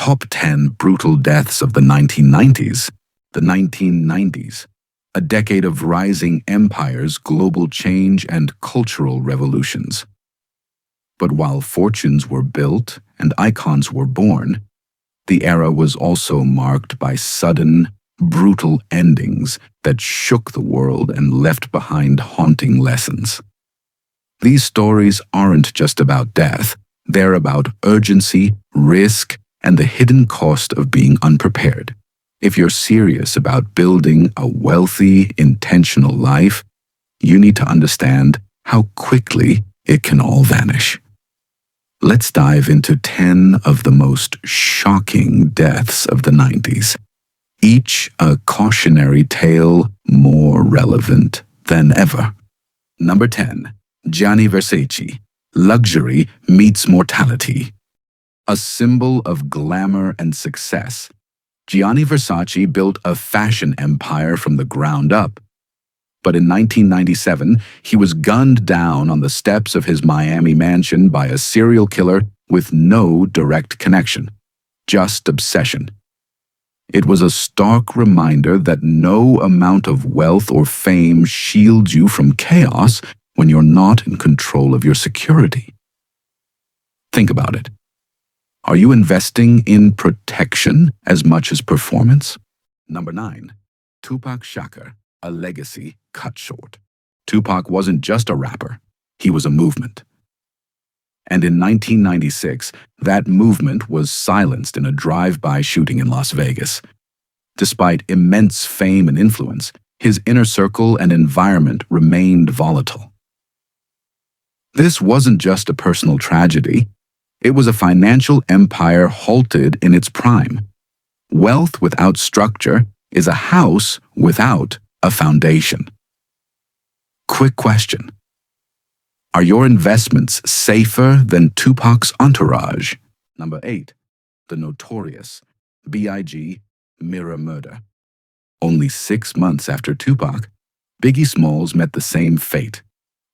Top 10 Brutal Deaths of the 1990s. The 1990s, a decade of rising empires, global change, and cultural revolutions. But while fortunes were built and icons were born, the era was also marked by sudden, brutal endings that shook the world and left behind haunting lessons. These stories aren't just about death, they're about urgency, risk, and the hidden cost of being unprepared. If you're serious about building a wealthy, intentional life, you need to understand how quickly it can all vanish. Let's dive into 10 of the most shocking deaths of the 90s, each a cautionary tale more relevant than ever. Number 10. Gianni Versace. Luxury meets mortality. A symbol of glamour and success, Gianni Versace built a fashion empire from the ground up. But in 1997, he was gunned down on the steps of his Miami mansion by a serial killer with no direct connection, just obsession. It was a stark reminder that no amount of wealth or fame shields you from chaos when you're not in control of your security. Think about it. Are you investing in protection as much as performance? Number 9. Tupac Shakur, a legacy cut short. Tupac wasn't just a rapper, he was a movement. And in 1996, that movement was silenced in a drive-by shooting in Las Vegas. Despite immense fame and influence, his inner circle and environment remained volatile. This wasn't just a personal tragedy. It was a financial empire halted in its prime. Wealth without structure is a house without a foundation. Quick question. Are your investments safer than Tupac's entourage? Number 8. The notorious B.I.G. mirror murder. Only 6 months after Tupac, Biggie Smalls met the same fate.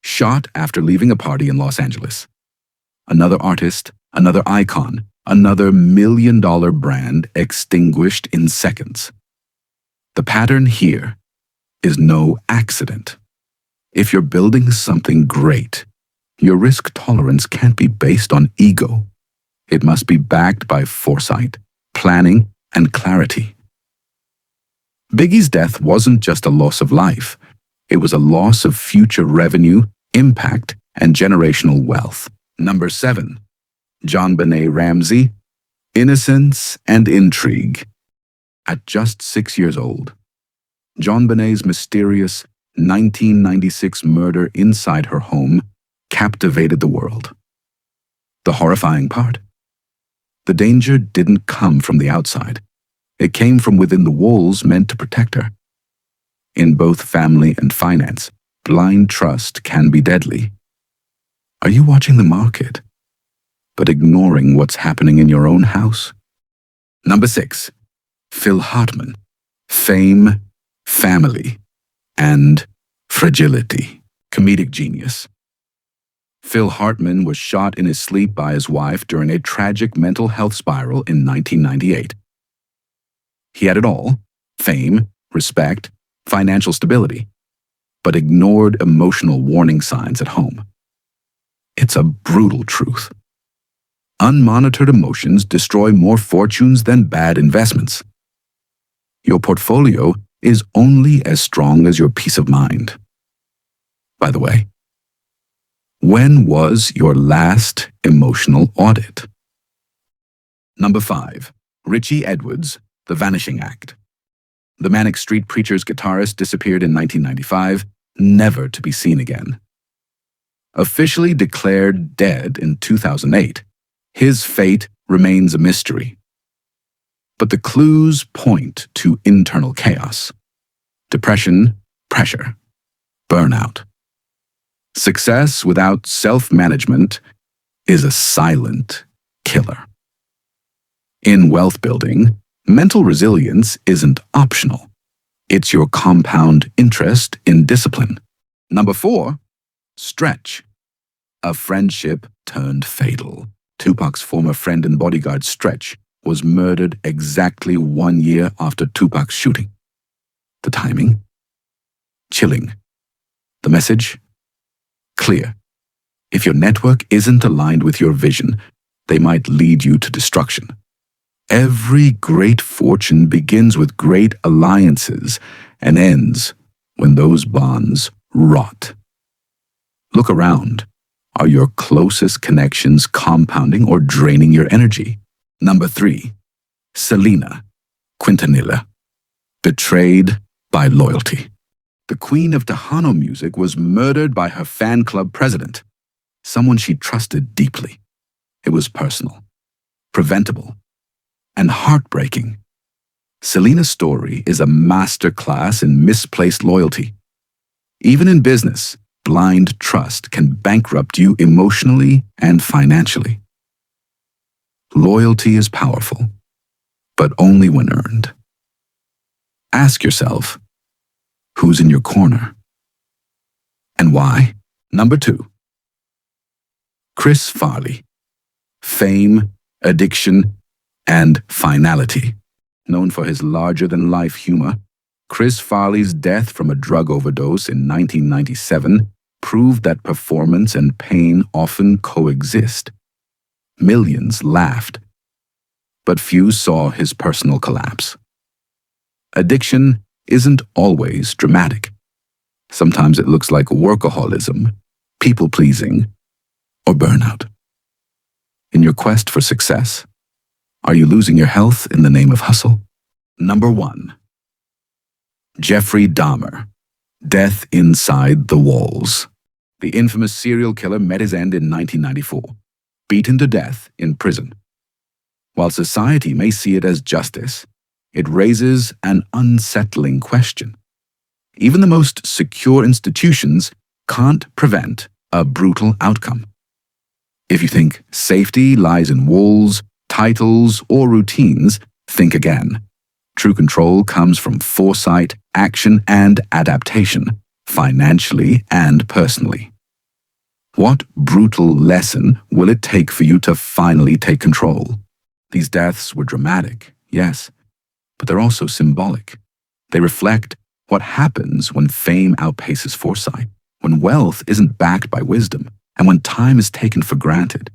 Shot after leaving a party in Los Angeles. Another artist, another icon, another million-dollar brand extinguished in seconds. The pattern here is no accident. If you're building something great, your risk tolerance can't be based on ego. It must be backed by foresight, planning, and clarity. Biggie's death wasn't just a loss of life. It was a loss of future revenue, impact, and generational wealth. Number 7. JonBenet Ramsey, innocence and intrigue. At just 6 years old, JonBenet's mysterious 1996 murder inside her home captivated the world. The horrifying part? The danger didn't come from the outside. It came from within the walls meant to protect her. In both family and finance, blind trust can be deadly. Are you watching the market, but ignoring what's happening in your own house? Number 6. Phil Hartman. Fame, family, and fragility. Comedic genius. Phil Hartman was shot in his sleep by his wife during a tragic mental health spiral in 1998. He had it all: fame, respect, financial stability, but ignored emotional warning signs at home. It's a brutal truth. Unmonitored emotions destroy more fortunes than bad investments. Your portfolio is only as strong as your peace of mind. By the way, when was your last emotional audit? Number 5. Richie Edwards, The Vanishing Act. The Manic Street Preachers guitarist disappeared in 1995, never to be seen again. Officially declared dead in 2008, his fate remains a mystery. But the clues point to internal chaos: depression, pressure, burnout. Success without self-management is a silent killer. In wealth building, mental resilience isn't optional. It's your compound interest in discipline. Number 4. Stretch. A friendship turned fatal. Tupac's former friend and bodyguard Stretch was murdered exactly 1 year after Tupac's shooting. The timing? Chilling. The message? Clear. If your network isn't aligned with your vision, they might lead you to destruction. Every great fortune begins with great alliances and ends when those bonds rot. Look around. Are your closest connections compounding or draining your energy? Number 3. Selena Quintanilla. Betrayed by loyalty. The queen of Tejano music was murdered by her fan club president, someone she trusted deeply. It was personal, preventable, and heartbreaking. Selena's story is a masterclass in misplaced loyalty. Even in business, blind trust can bankrupt you emotionally and financially. Loyalty is powerful, but only when earned. Ask yourself, who's in your corner? And why? Number 2. Chris Farley. Fame, addiction, and finality. Known for his larger-than-life humor, Chris Farley's death from a drug overdose in 1997 proved that performance and pain often coexist. Millions laughed, but few saw his personal collapse. Addiction isn't always dramatic. Sometimes it looks like workaholism, people-pleasing, or burnout. In your quest for success, are you losing your health in the name of hustle? Number 1. Jeffrey Dahmer. Death inside the walls. The infamous serial killer met his end in 1994, beaten to death in prison. While society may see it as justice, it raises an unsettling question. Even the most secure institutions can't prevent a brutal outcome. If you think safety lies in walls, titles, or routines, think again. True control comes from foresight, action, and adaptation, financially and personally. What brutal lesson will it take for you to finally take control? These deaths were dramatic, yes, but they're also symbolic. They reflect what happens when fame outpaces foresight, when wealth isn't backed by wisdom, and when time is taken for granted.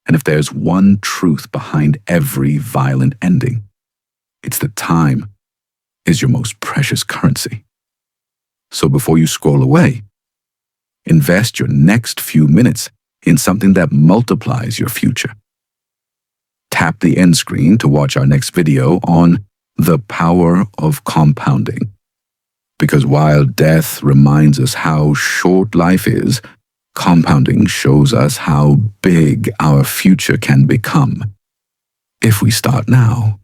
And if there's one truth behind every violent ending, it's that time is your most precious currency. So before you scroll away, invest your next few minutes in something that multiplies your future. Tap the end screen to watch our next video on the power of compounding. Because while death reminds us how short life is, compounding shows us how big our future can become if we start now.